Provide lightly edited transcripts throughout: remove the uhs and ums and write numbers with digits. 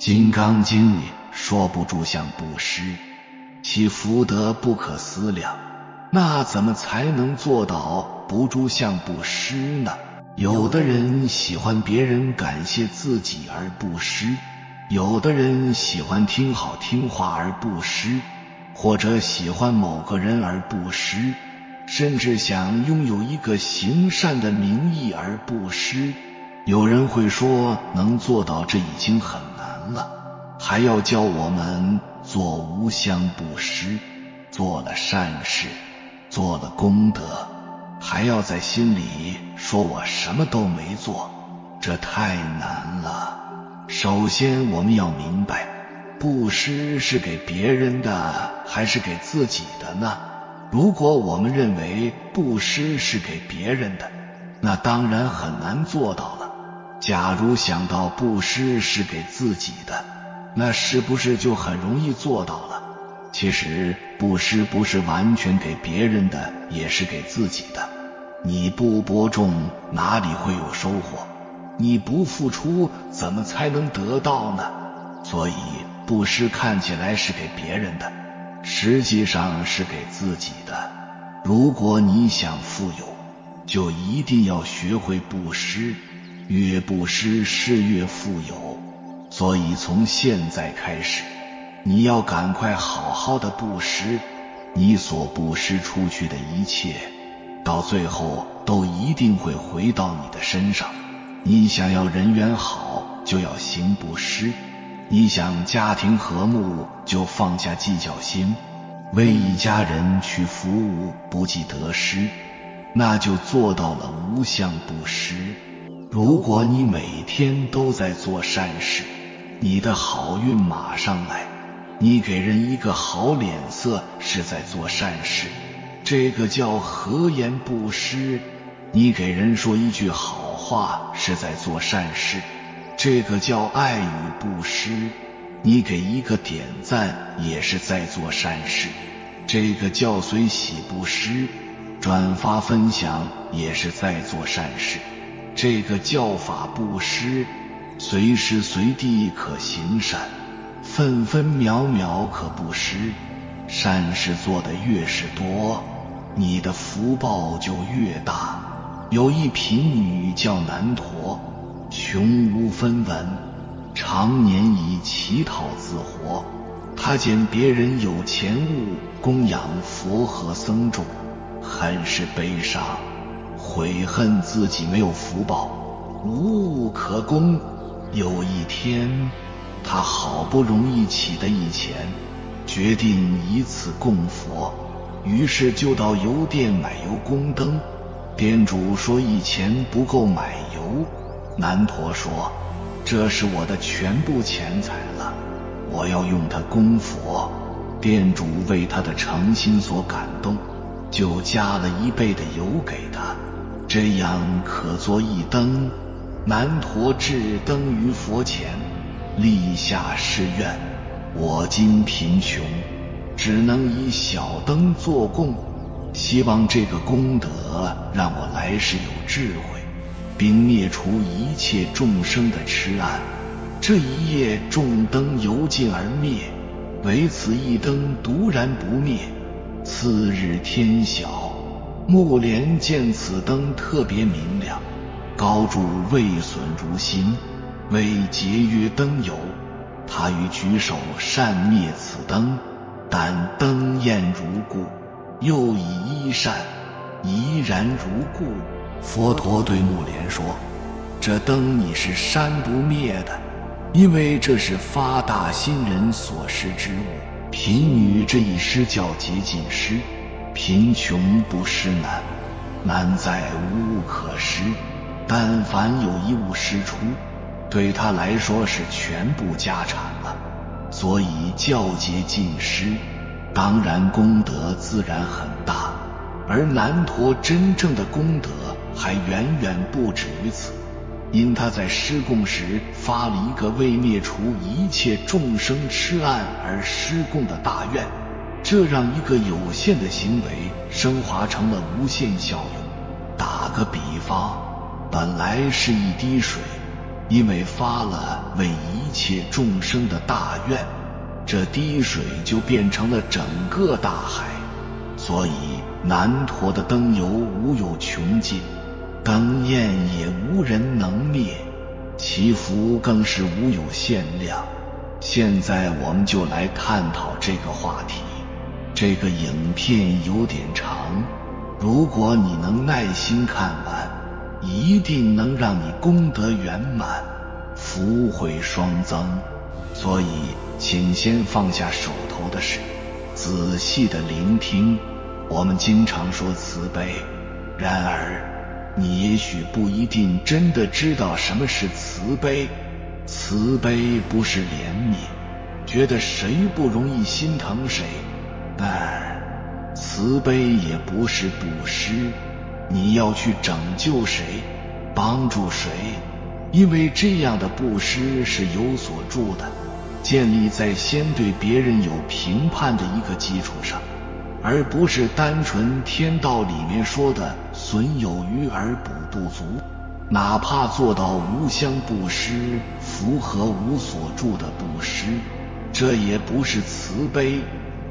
金刚经里说不住相布施，其福德不可思量，那怎么才能做到不住相布施呢？有的人喜欢别人感谢自己而布施，有的人喜欢听好听话而布施，或者喜欢某个人而布施，甚至想拥有一个行善的名义而布施。有人会说，能做到这已经很难了，还要教我们做无相布施，做了善事，做了功德，还要在心里说我什么都没做，这太难了。首先我们要明白，布施是给别人的还是给自己的呢？如果我们认为布施是给别人的，那当然很难做到了。假如想到布施是给自己的，那是不是就很容易做到了？其实布施不是完全给别人的，也是给自己的。你不播种，哪里会有收获？你不付出，怎么才能得到呢？所以布施看起来是给别人的，实际上是给自己的。如果你想富有，就一定要学会布施，越布施是越富有。所以从现在开始，你要赶快好好的布施，你所布施出去的一切，到最后都一定会回到你的身上。你想要人缘好，就要行布施；你想家庭和睦，就放下计较心，为一家人去服务，不计得失，那就做到了无相布施。如果你每天都在做善事，你的好运马上来。你给人一个好脸色是在做善事，这个叫和颜布施。你给人说一句好话是在做善事，这个叫爱语布施。你给一个点赞也是在做善事，这个叫随喜布施。转发分享也是在做善事，这个叫法布施。随时随地可行善，分分秒秒可布施。善事做得越是多，你的福报就越大。有一贫女叫难陀，穷无分文，常年以乞讨自活。她见别人有钱物供养佛和僧众，很是悲伤，悔恨自己没有福报，无物可供。有一天，他好不容易起得一钱，决定以此供佛，于是就到油店买油供灯。店主说一钱不够买油，难陀说，这是我的全部钱财了，我要用它供佛。店主为他的诚心所感动，就加了1倍的油给他，这样可作一灯。难陀置灯于佛前，立下誓愿，我今贫穷，只能以小灯做供，希望这个功德让我来世有智慧，并灭除一切众生的痴暗。这一夜众灯油尽而灭，唯此一灯独然不灭。次日天晓，目连见此灯特别明亮，高柱未损如新，为节约灯油，他于举手善灭此灯，但灯焰如故，又以衣扇，怡然如故。佛陀对目连说，这灯你是扇不灭的，因为这是发大心人所施之物。贫女这一施叫洁净施，贫穷不施难，难在无物可施。但凡有一物施出，对他来说是全部家产了，所以教洁净施，当然功德自然很大。而难陀真正的功德还远远不止于此，因他在施供时发了一个为灭除一切众生痴暗而施供的大愿，这让一个有限的行为升华成了无限效用。打个比方，本来是一滴水，因为发了为一切众生的大愿，这滴水就变成了整个大海，所以南陀的灯油无有穷尽，灯焰也无人能灭，其福更是无有限量。现在我们就来探讨这个话题。这个影片有点长，如果你能耐心看完，一定能让你功德圆满，福慧双增。所以请先放下手头的事，仔细的聆听。我们经常说慈悲，然而你也许不一定真的知道什么是慈悲。慈悲不是怜悯，觉得谁不容易心疼谁，但慈悲也不是布施，你要去拯救谁，帮助谁，因为这样的布施是有所助的，建立在先对别人有评判的一个基础上，而不是单纯天道里面说的损有余而补不足。哪怕做到无相布施，符合无所住的布施，这也不是慈悲。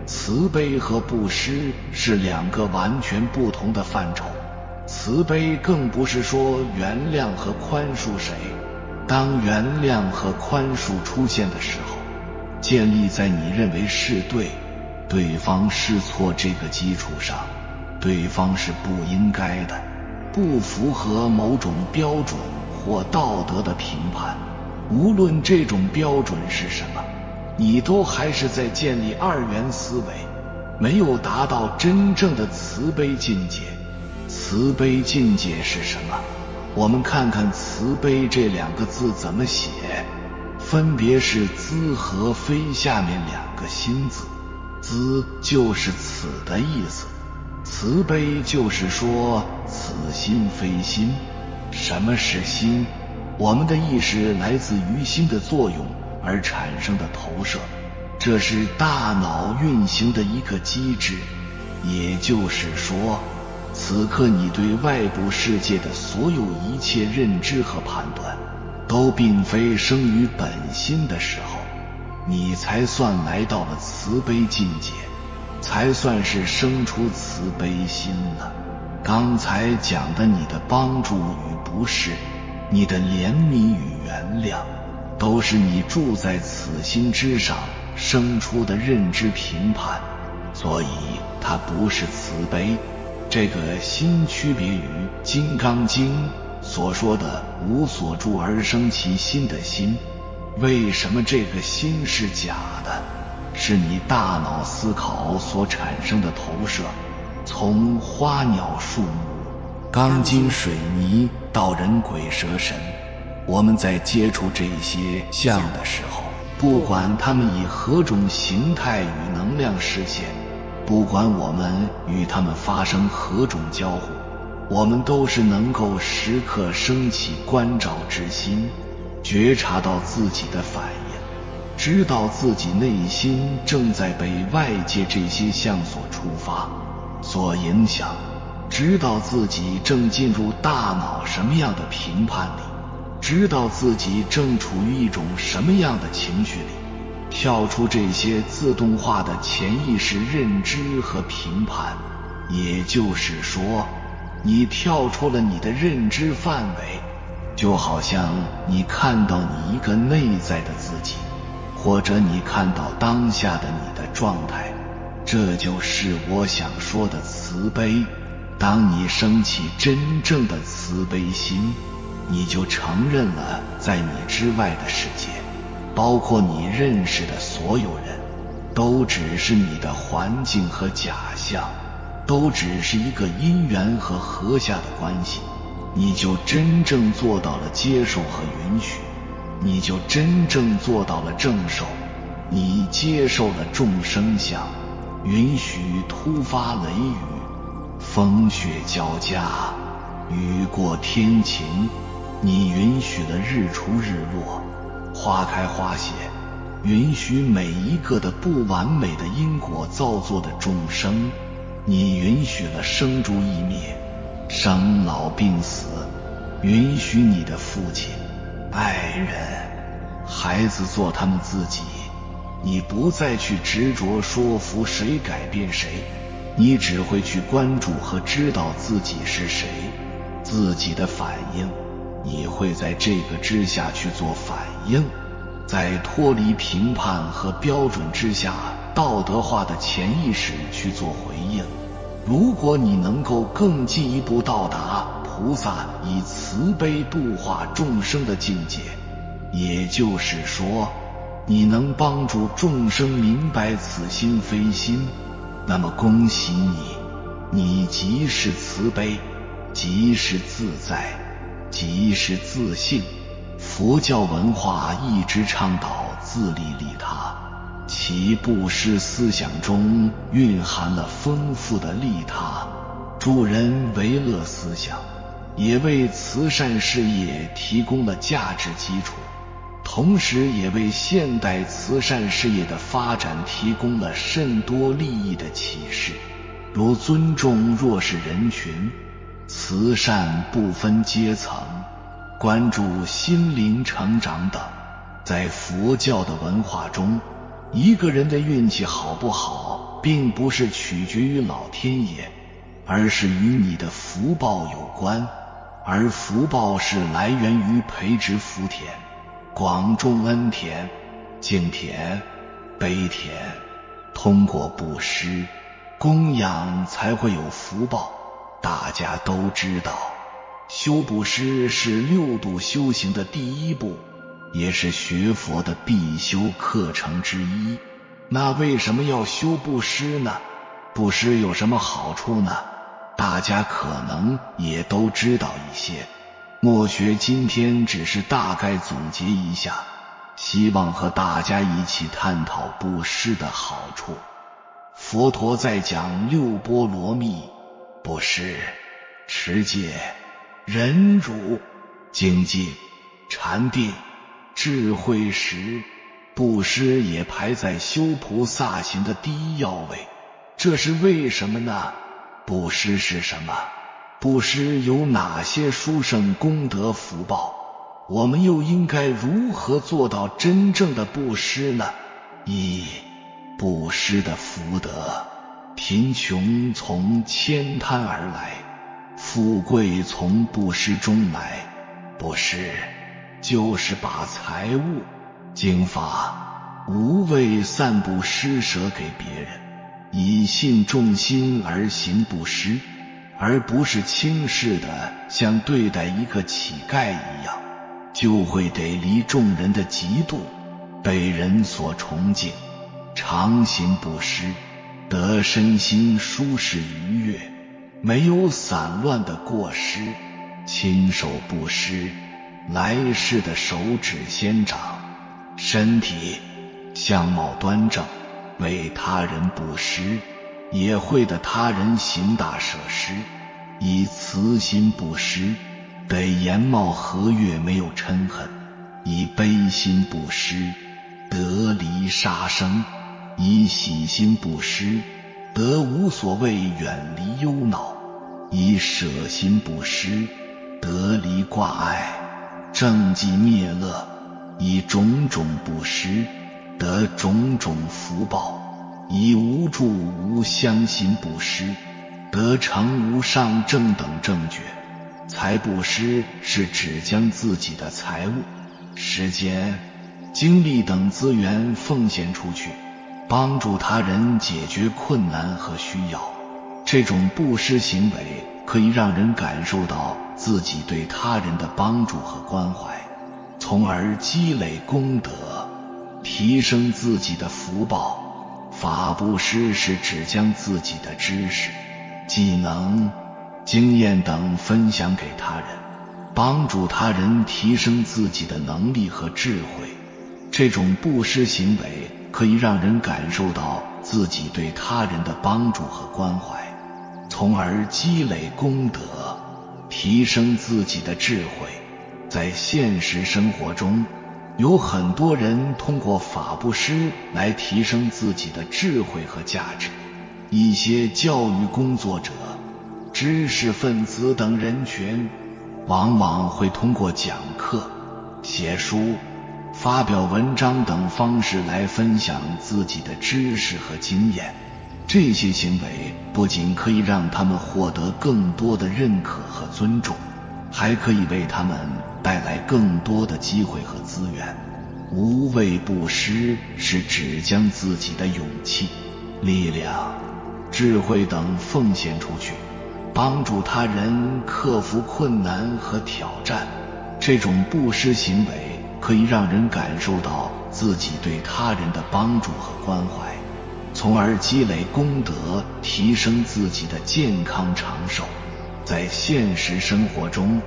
慈悲和布施是两个完全不同的范畴。慈悲更不是说原谅和宽恕谁，当原谅和宽恕出现的时候，建立在你认为是对，对方是错这个基础上，对方是不应该的，不符合某种标准或道德的评判，无论这种标准是什么，你都还是在建立二元思维，没有达到真正的慈悲境界。慈悲境界是什么？我们看看慈悲这两个字怎么写，分别是资和非下面两个心字。资就是此的意思，慈悲就是说此心非心。什么是心？我们的意识来自于心的作用而产生的投射，这是大脑运行的一个机制。也就是说，此刻你对外部世界的所有一切认知和判断，都并非生于本心的时候，你才算来到了慈悲境界，才算是生出慈悲心了。刚才讲的你的帮助与不是，你的怜悯与原谅，都是你住在此心之上生出的认知评判，所以它不是慈悲。这个心区别于《金刚经》所说的无所住而生其心的心。为什么这个心是假的？是你大脑思考所产生的投射，从花鸟树木、钢筋水泥到人鬼蛇神，我们在接触这些相的时候，不管它们以何种形态与能量实现，不管我们与他们发生何种交互，我们都是能够时刻升起观照之心，觉察到自己的反应，知道自己内心正在被外界这些相所触发、所影响，知道自己正进入大脑什么样的评判里，知道自己正处于一种什么样的情绪里，跳出这些自动化的潜意识认知和评判。也就是说，你跳出了你的认知范围，就好像你看到你一个内在的自己，或者你看到当下的你的状态。这就是我想说的慈悲。当你升起真正的慈悲心，你就承认了在你之外的世界，包括你认识的所有人，都只是你的环境和假象，都只是一个因缘和合下的关系。你就真正做到了接受和允许，你就真正做到了正受。你接受了众生相，允许突发雷雨、风雪交加、雨过天晴，你允许了日出日落、花开花谢，允许每一个的不完美的因果造作的众生，你允许了生住异灭、生老病死，允许你的父亲、爱人、孩子做他们自己，你不再去执着说服谁改变谁，你只会去关注和知道自己是谁，自己的反应，你会在这个之下去做反应，在脱离评判和标准之下道德化的潜意识去做回应。如果你能够更进一步到达菩萨以慈悲度化众生的境界，也就是说你能帮助众生明白此心非心，那么恭喜你，你即是慈悲，即是自在，即是自信。佛教文化一直倡导自利利他，其布施思想中蕴含了丰富的利他、助人为乐思想，也为慈善事业提供了价值基础，同时也为现代慈善事业的发展提供了甚多利益的启示，如尊重弱势人群、慈善不分阶层、关注心灵成长等。在佛教的文化中，一个人的运气好不好并不是取决于老天爷，而是与你的福报有关，而福报是来源于培植福田、广种恩田、敬田、悲田，通过布施供养才会有福报。大家都知道，修布施是六度修行的第一步，也是学佛的必修课程之一。那为什么要修布施呢？布施有什么好处呢？大家可能也都知道一些，莫学今天只是大概总结一下，希望和大家一起探讨布施的好处。佛陀在讲六波罗蜜：布施、持戒、忍辱、精进、禅定、智慧时，布施也排在修菩萨行的第一要位。这是为什么呢？布施是什么？布施有哪些殊胜功德福报？我们又应该如何做到真正的布施呢？一、布施的福德。贫穷从悭贪而来，富贵从布施中来。布施就是把财物、经法、无畏散布施舍给别人，以信众心而行布施，而不是轻视的像对待一个乞丐一样，就会得离众人的嫉妒，被人所崇敬。常行布施，得身心舒适愉悦，没有散乱的过失。亲手布施，来世的手指先长，身体相貌端正，为他人布施，也会得他人行大舍施。以慈心布施，得颜貌和悦，没有嗔恨。以悲心布施，得离杀生。以喜心布施，得无所谓，远离忧恼。以舍心布施，得离挂碍，正寂灭乐。以种种布施，得种种福报。以无住无相心布施，得成无上正等正觉。财布施是指将自己的财物、时间、精力等资源奉献出去，帮助他人解决困难和需要。这种布施行为可以让人感受到自己对他人的帮助和关怀，从而积累功德，提升自己的福报。法布施是指将自己的知识、技能、经验等分享给他人，帮助他人提升自己的能力和智慧。这种布施行为可以让人感受到自己对他人的帮助和关怀，从而积累功德，提升自己的智慧。在现实生活中，有很多人通过法布施来提升自己的智慧和价值。一些教育工作者、知识分子等人群，往往会通过讲课、写书、发表文章等方式来分享自己的知识和经验。这些行为不仅可以让他们获得更多的认可和尊重，还可以为他们带来更多的机会和资源。无畏布施是指将自己的勇气、力量、智慧等奉献出去，帮助他人克服困难和挑战。这种布施行为可以让人感受到自己对他人的帮助和关怀，从而积累功德，提升自己的健康长寿。在现实生活中，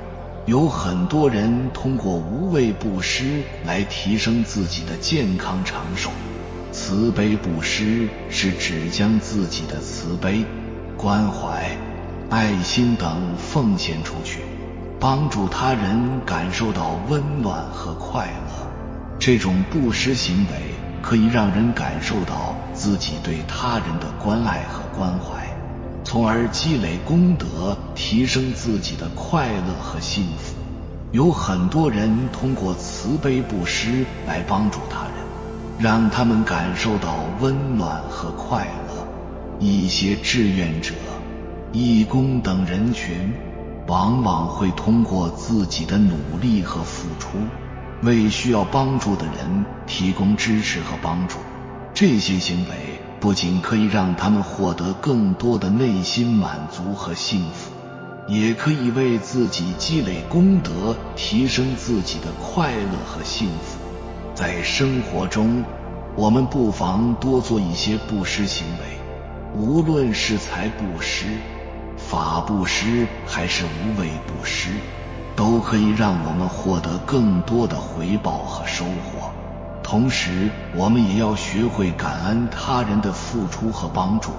有很多人通过无畏布施来提升自己的健康长寿。慈悲布施是指将自己的慈悲、关怀、爱心等奉献出去，帮助他人感受到温暖和快乐。这种布施行为可以让人感受到自己对他人的关爱和关怀，从而积累功德，提升自己的快乐和幸福。有很多人通过慈悲布施来帮助他人，让他们感受到温暖和快乐。一些志愿者、义工等人群往往会通过自己的努力和付出，为需要帮助的人提供支持和帮助。这些行为不仅可以让他们获得更多的内心满足和幸福，也可以为自己积累功德，提升自己的快乐和幸福。在生活中，我们不妨多做一些布施行为，无论是财布施、法布施还是无畏布施，都可以让我们获得更多的回报和收获。同时，我们也要学会感恩他人的付出和帮助，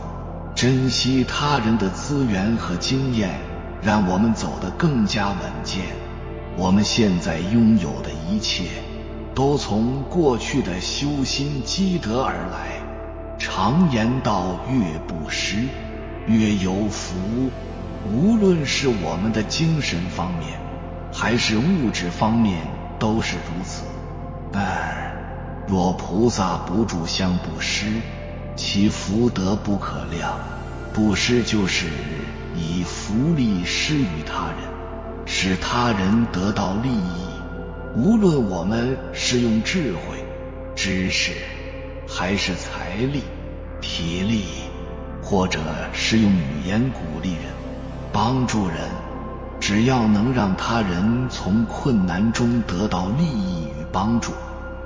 珍惜他人的资源和经验，让我们走得更加稳健。我们现在拥有的一切都从过去的修心积德而来。常言道，越布施越有福。无论是我们的精神方面还是物质方面都是如此。但若菩萨不住相布施，其福德不可量。布施就是以福利施予他人，使他人得到利益。无论我们是用智慧、知识，还是财力、体力，或者是用语言鼓励人、帮助人，只要能让他人从困难中得到利益与帮助，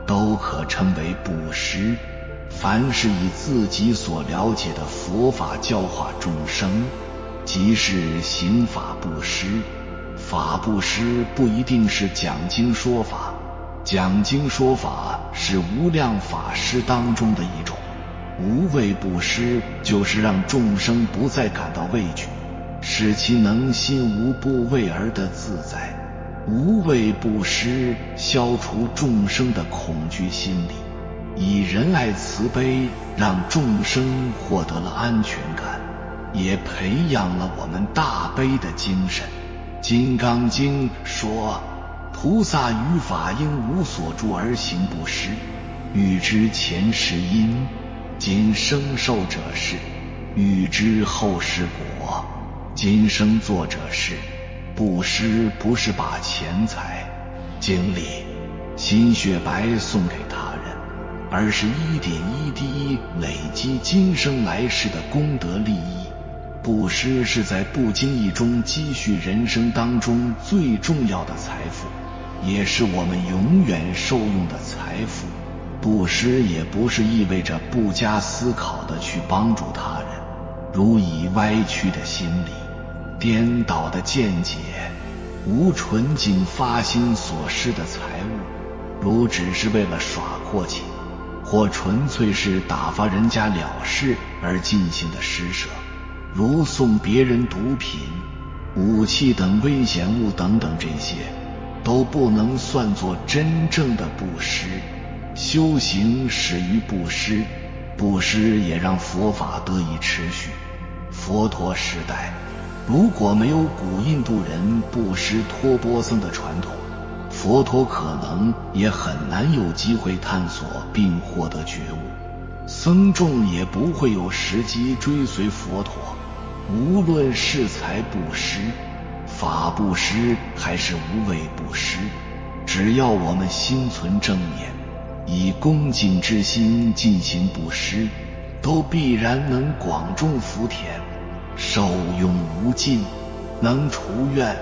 都可称为布施。凡是以自己所了解的佛法教化众生，即是行法布施。法布施不一定是讲经说法，讲经说法是无量法施当中的一种。无畏布施就是让众生不再感到畏惧，使其能心无不畏而得自在。无畏布施消除众生的恐惧心理，以仁爱慈悲让众生获得了安全感，也培养了我们大悲的精神。金刚经说，菩萨于法应无所住而行布施，欲知前世因，今生受者是，欲知后世果，今生作者是。布施不是把钱财、精力、心血白送给他人，而是一点一滴累积今生来世的功德利益。布施是在不经意中积蓄人生当中最重要的财富，也是我们永远受用的财富。布施也不是意味着不加思考地去帮助他人，如以歪曲的心理、颠倒的见解、无纯净发心所施的财物，如只是为了耍阔气，或纯粹是打发人家了事而进行的施舍，如送别人毒品、武器等危险物等等，这些都不能算作真正的布施。修行始于布施，布施也让佛法得以持续。佛陀时代如果没有古印度人布施托钵僧的传统，佛陀可能也很难有机会探索并获得觉悟，僧众也不会有时机追随佛陀。无论是财布施、法布施还是无畏布施，只要我们心存正念，以恭敬之心进行布施，都必然能广种福田，受用无尽。能除怨，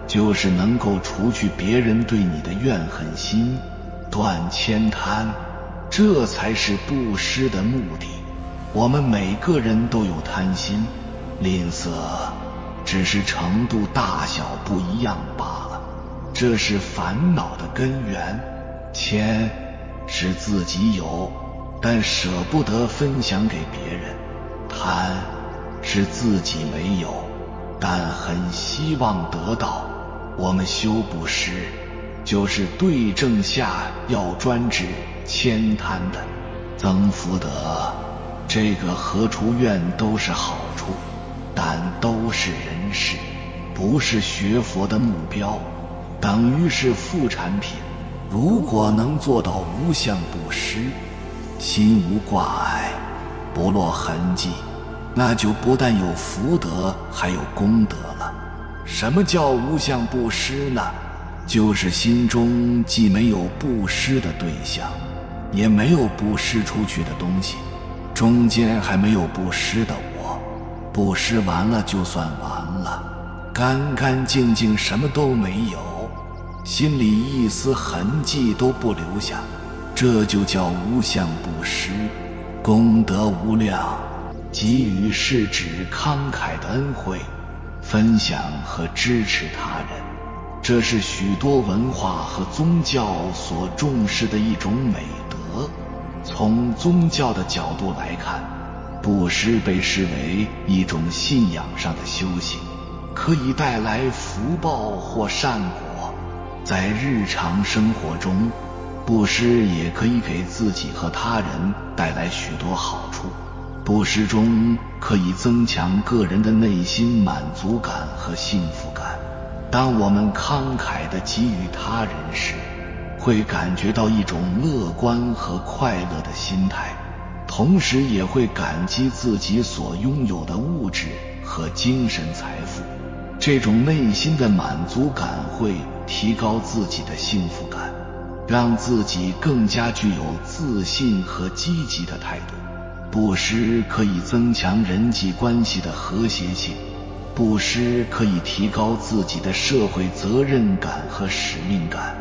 就是能够除去别人对你的怨恨心，断悭贪，这才是布施的目的。我们每个人都有贪心，吝啬只是程度大小不一样罢了，这是烦恼的根源。钱是自己有，但舍不得分享给别人；贪是自己没有，但很希望得到。我们修布施，就是对症下药，专治悭贪的，增福德。这个和除怨都是好处，但都是人事，不是学佛的目标，等于是副产品。如果能做到无相布施，心无挂碍，不落痕迹，那就不但有福德，还有功德了。什么叫无相布施呢？就是心中既没有布施的对象，也没有布施出去的东西，中间还没有布施的我。布施完了就算完了，干干净净，什么都没有，心里一丝痕迹都不留下，这就叫无相布施，功德无量。给予是指慷慨的恩惠，分享和支持他人，这是许多文化和宗教所重视的一种美德。从宗教的角度来看，布施被视为一种信仰上的修行，可以带来福报或善果。在日常生活中，布施也可以给自己和他人带来许多好处。布施中可以增强个人的内心满足感和幸福感。当我们慷慨地给予他人时，会感觉到一种乐观和快乐的心态，同时也会感激自己所拥有的物质和精神财富。这种内心的满足感会提高自己的幸福感，让自己更加具有自信和积极的态度。布施可以增强人际关系的和谐性，布施可以提高自己的社会责任感和使命感。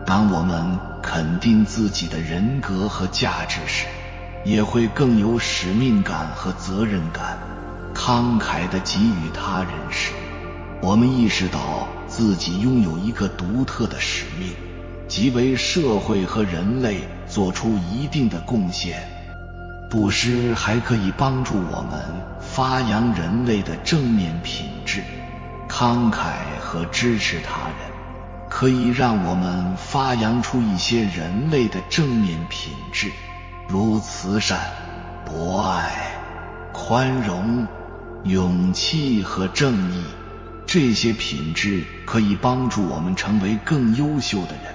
当我们肯定自己的人格和价值时，也会更有使命感和责任感。慷慨地给予他人时，我们意识到自己拥有一个独特的使命，即为社会和人类做出一定的贡献。布施还可以帮助我们发扬人类的正面品质。慷慨和支持他人可以让我们发扬出一些人类的正面品质，如慈善、博爱、宽容、勇气和正义。这些品质可以帮助我们成为更优秀的人，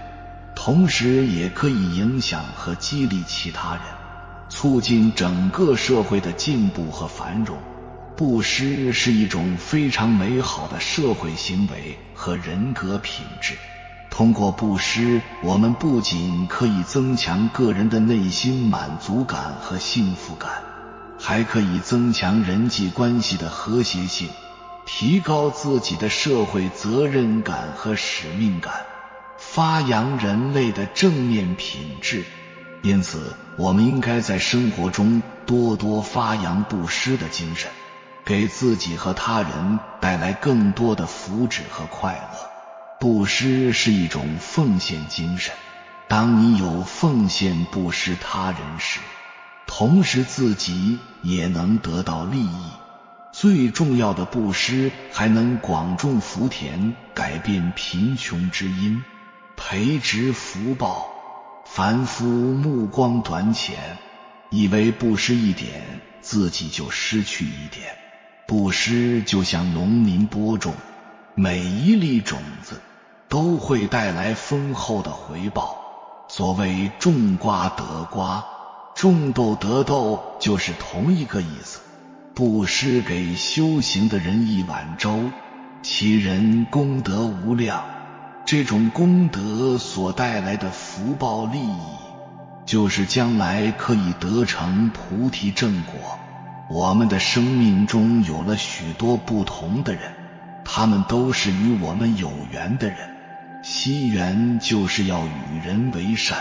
同时也可以影响和激励其他人，促进整个社会的进步和繁荣。布施是一种非常美好的社会行为和人格品质。通过布施，我们不仅可以增强个人的内心满足感和幸福感，还可以增强人际关系的和谐性，提高自己的社会责任感和使命感，发扬人类的正面品质。因此，我们应该在生活中多多发扬布施的精神，给自己和他人带来更多的福祉和快乐。布施是一种奉献精神，当你有奉献布施他人时，同时自己也能得到利益。最重要的布施还能广种福田，改变贫穷之因，培植福报。凡夫目光短浅，以为布施一点自己就失去一点。布施就像农民播种，每一粒种子都会带来丰厚的回报。所谓种瓜得瓜，种豆得豆，就是同一个意思。布施给修行的人一碗粥，其人功德无量。这种功德所带来的福报利益，就是将来可以得成菩提正果。我们的生命中有了许多不同的人，他们都是与我们有缘的人。惜缘就是要与人为善，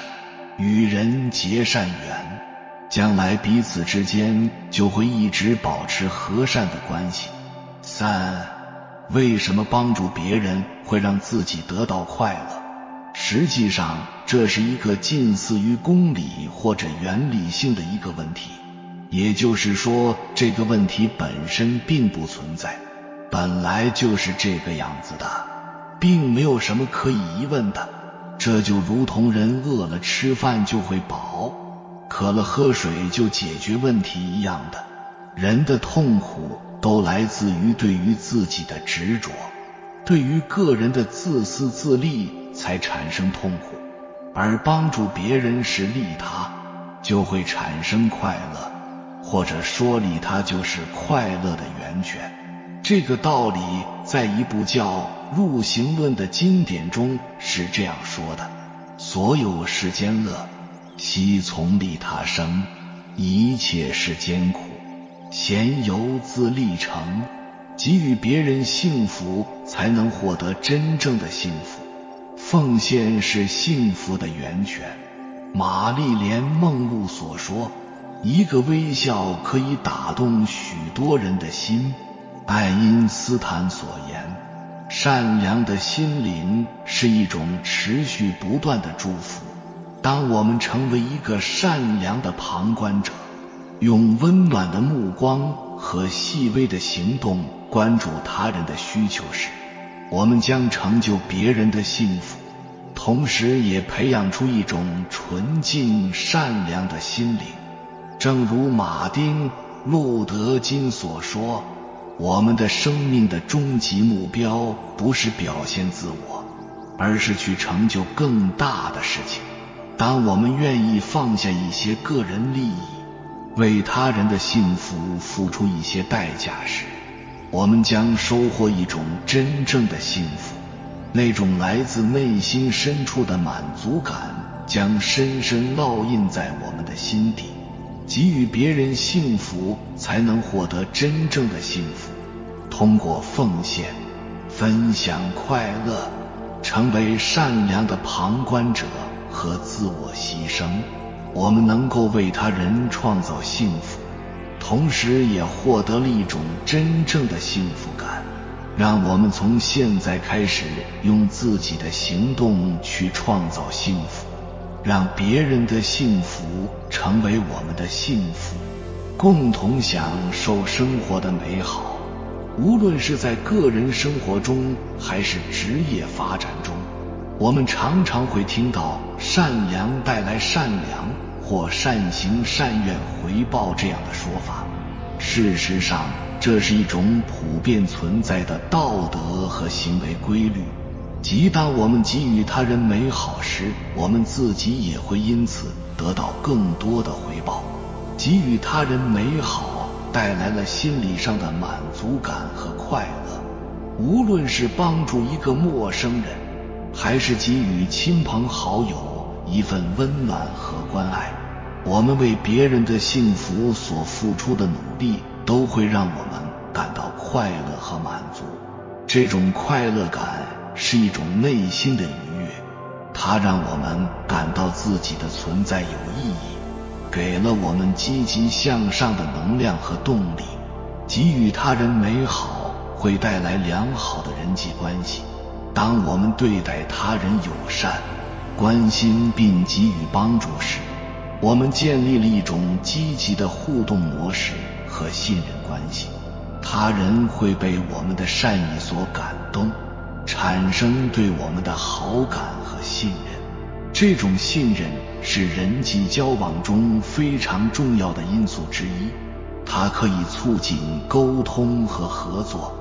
与人结善缘，将来彼此之间就会一直保持和善的关系。三，为什么帮助别人会让自己得到快乐？实际上，这是一个近似于公理或者原理性的一个问题。也就是说，这个问题本身并不存在，本来就是这个样子的，并没有什么可以疑问的。这就如同人饿了吃饭就会饱，渴了喝水就解决问题一样的。人的痛苦都来自于对于自己的执着，对于个人的自私自利才产生痛苦，而帮助别人是利他，就会产生快乐，或者说利他就是快乐的源泉。这个道理在一部叫《入行论》的经典中是这样说的：所有世间乐，悉从利他生，一切世间苦，咸由自利成。给予别人幸福，才能获得真正的幸福。奉献是幸福的源泉。玛丽莲·梦露所说，一个微笑可以打动许多人的心。爱因斯坦所言，善良的心灵是一种持续不断的祝福。当我们成为一个善良的旁观者，用温暖的目光和细微的行动关注他人的需求时，我们将成就别人的幸福，同时也培养出一种纯净善良的心灵。正如马丁·路德·金所说，我们的生命的终极目标不是表现自我，而是去成就更大的事情。当我们愿意放下一些个人利益，为他人的幸福付出一些代价时，我们将收获一种真正的幸福。那种来自内心深处的满足感将深深烙印在我们的心底。给予别人幸福，才能获得真正的幸福。通过奉献、分享快乐，成为善良的旁观者和自我牺牲，我们能够为他人创造幸福，同时也获得了一种真正的幸福感。让我们从现在开始用自己的行动去创造幸福，让别人的幸福成为我们的幸福，共同享受生活的美好。无论是在个人生活中还是职业发展中，我们常常会听到善良带来善良，或善行善愿回报这样的说法。事实上，这是一种普遍存在的道德和行为规律，即当我们给予他人美好时，我们自己也会因此得到更多的回报。给予他人美好带来了心理上的满足感和快乐。无论是帮助一个陌生人，还是给予亲朋好友一份温暖和关爱，我们为别人的幸福所付出的努力都会让我们感到快乐和满足。这种快乐感是一种内心的愉悦，它让我们感到自己的存在有意义，给了我们积极向上的能量和动力。给予他人美好会带来良好的人际关系。当我们对待他人友善、关心并给予帮助时，我们建立了一种积极的互动模式和信任关系。他人会被我们的善意所感动，产生对我们的好感和信任。这种信任是人际交往中非常重要的因素之一，它可以促进沟通和合作，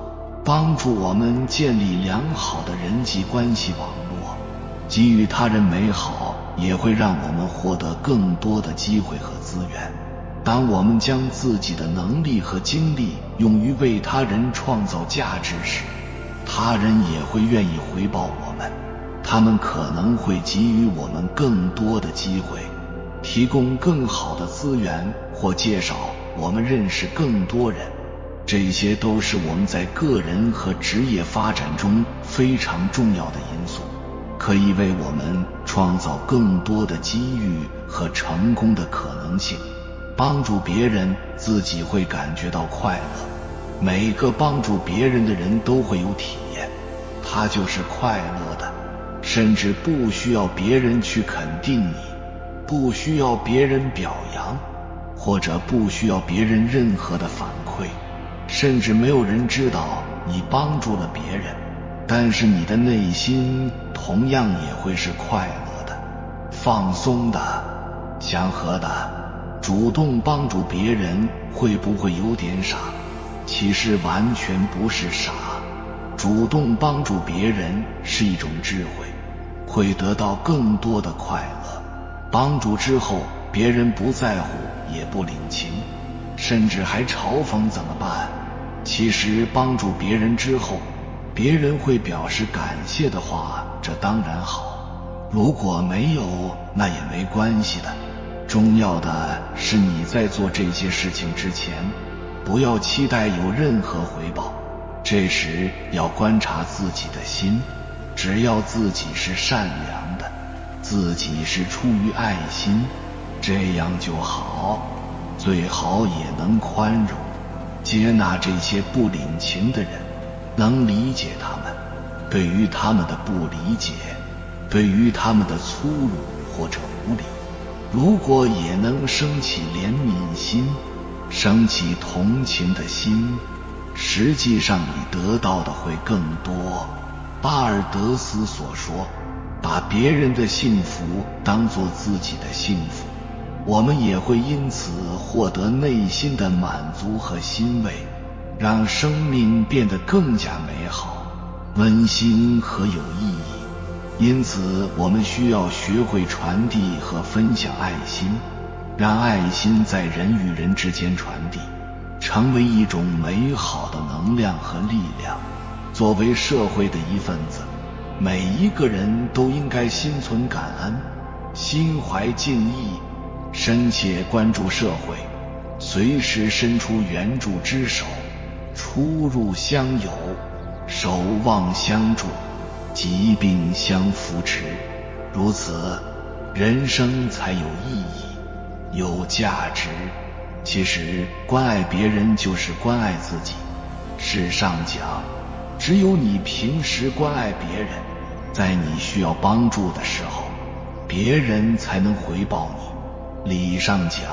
帮助我们建立良好的人际关系网络，给予他人美好，也会让我们获得更多的机会和资源。当我们将自己的能力和精力用于为他人创造价值时，他人也会愿意回报我们，他们可能会给予我们更多的机会，提供更好的资源，或介绍我们认识更多人。这些都是我们在个人和职业发展中非常重要的因素，可以为我们创造更多的机遇和成功的可能性。帮助别人，自己会感觉到快乐。每个帮助别人的人都会有体验，他就是快乐的，甚至不需要别人去肯定你，不需要别人表扬，或者不需要别人任何的反馈，甚至没有人知道你帮助了别人，但是你的内心同样也会是快乐的、放松的、祥和的。主动帮助别人会不会有点傻？其实完全不是傻，主动帮助别人是一种智慧，会得到更多的快乐。帮助之后，别人不在乎，也不领情，甚至还嘲讽怎么办？其实帮助别人之后，别人会表示感谢的话，这当然好。如果没有，那也没关系的。重要的是你在做这些事情之前，不要期待有任何回报。这时要观察自己的心，只要自己是善良的，自己是出于爱心，这样就好。最好也能宽容接纳这些不领情的人，能理解他们，对于他们的不理解，对于他们的粗鲁或者无理，如果也能升起怜悯心，升起同情的心，实际上你得到的会更多。巴尔德斯所说，把别人的幸福当作自己的幸福，我们也会因此获得内心的满足和欣慰，让生命变得更加美好、温馨和有意义。因此我们需要学会传递和分享爱心，让爱心在人与人之间传递，成为一种美好的能量和力量。作为社会的一份子，每一个人都应该心存感恩，心怀敬意，深切关注社会，随时伸出援助之手，出入相友，守望相助，疾病相扶持。如此，人生才有意义，有价值。其实关爱别人就是关爱自己。事上讲，只有你平时关爱别人，在你需要帮助的时候，别人才能回报你。理上讲，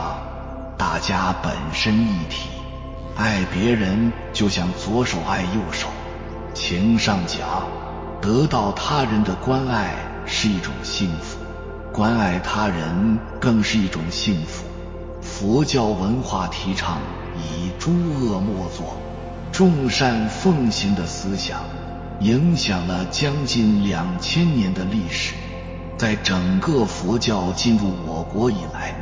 大家本身一体，爱别人就像左手爱右手。情上讲，得到他人的关爱是一种幸福，关爱他人更是一种幸福。佛教文化提倡以诸恶莫作，众善奉行的思想，影响了将近2000年的历史。在整个佛教进入我国以来，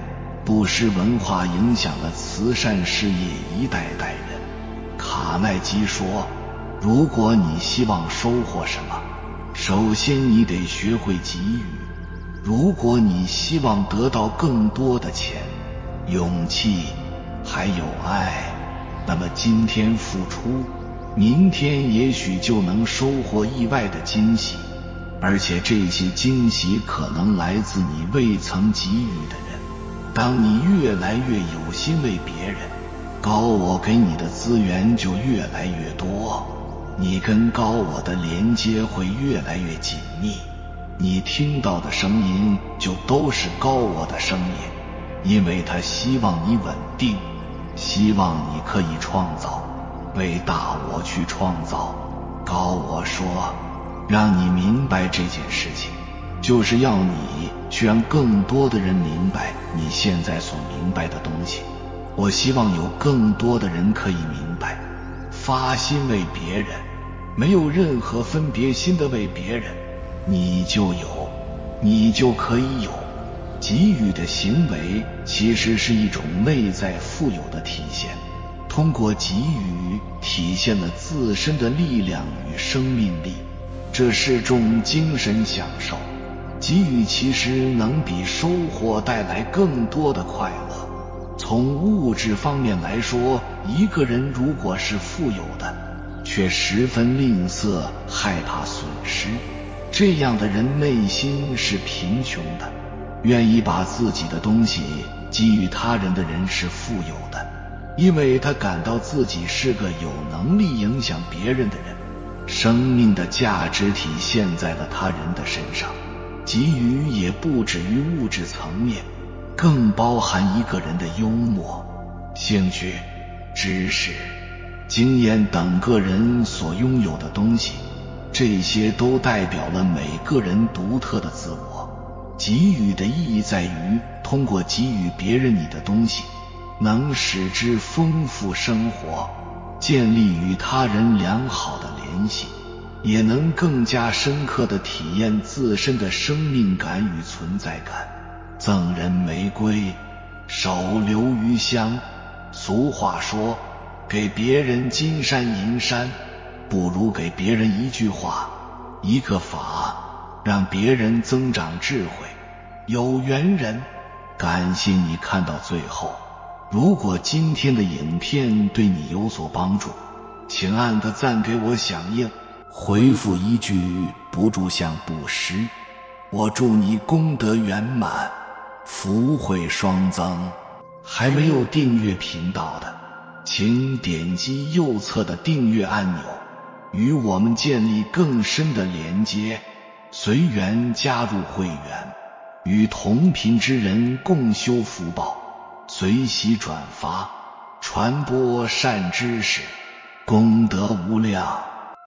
布施文化影响了慈善事业一代代人。卡耐基说，如果你希望收获什么，首先你得学会给予。如果你希望得到更多的钱、勇气还有爱，那么今天付出，明天也许就能收获意外的惊喜，而且这些惊喜可能来自你未曾给予的人。当你越来越有心为别人，高我给你的资源就越来越多，你跟高我的连接会越来越紧密，你听到的声音就都是高我的声音，因为他希望你稳定，希望你可以创造，为大我去创造。高我说，让你明白这件事情，就是要你去让更多的人明白你现在所明白的东西。我希望有更多的人可以明白，发心为别人，没有任何分别心的为别人，你就有，你就可以有。给予的行为其实是一种内在富有的体现，通过给予体现了自身的力量与生命力，这是种精神享受。给予其实能比收获带来更多的快乐。从物质方面来说，一个人如果是富有的，却十分吝啬，害怕损失，这样的人内心是贫穷的。愿意把自己的东西给予他人的人是富有的，因为他感到自己是个有能力影响别人的人，生命的价值体现在了他人的身上。给予也不止于物质层面，更包含一个人的幽默、兴趣、知识、经验等个人所拥有的东西，这些都代表了每个人独特的自我。给予的意义在于，通过给予别人你的东西，能使之丰富生活，建立与他人良好的联系，也能更加深刻地体验自身的生命感与存在感。赠人玫瑰，手留余香。俗话说，给别人金山银山，不如给别人一句话，一个法，让别人增长智慧。有缘人，感谢你看到最后。如果今天的影片对你有所帮助，请按个赞给我响应，回复一句不住相布施，我祝你功德圆满，福慧双增。还没有订阅频道的，请点击右侧的订阅按钮，与我们建立更深的连接，随缘加入会员，与同频之人共修福报，随喜转发，传播善知识，功德无量。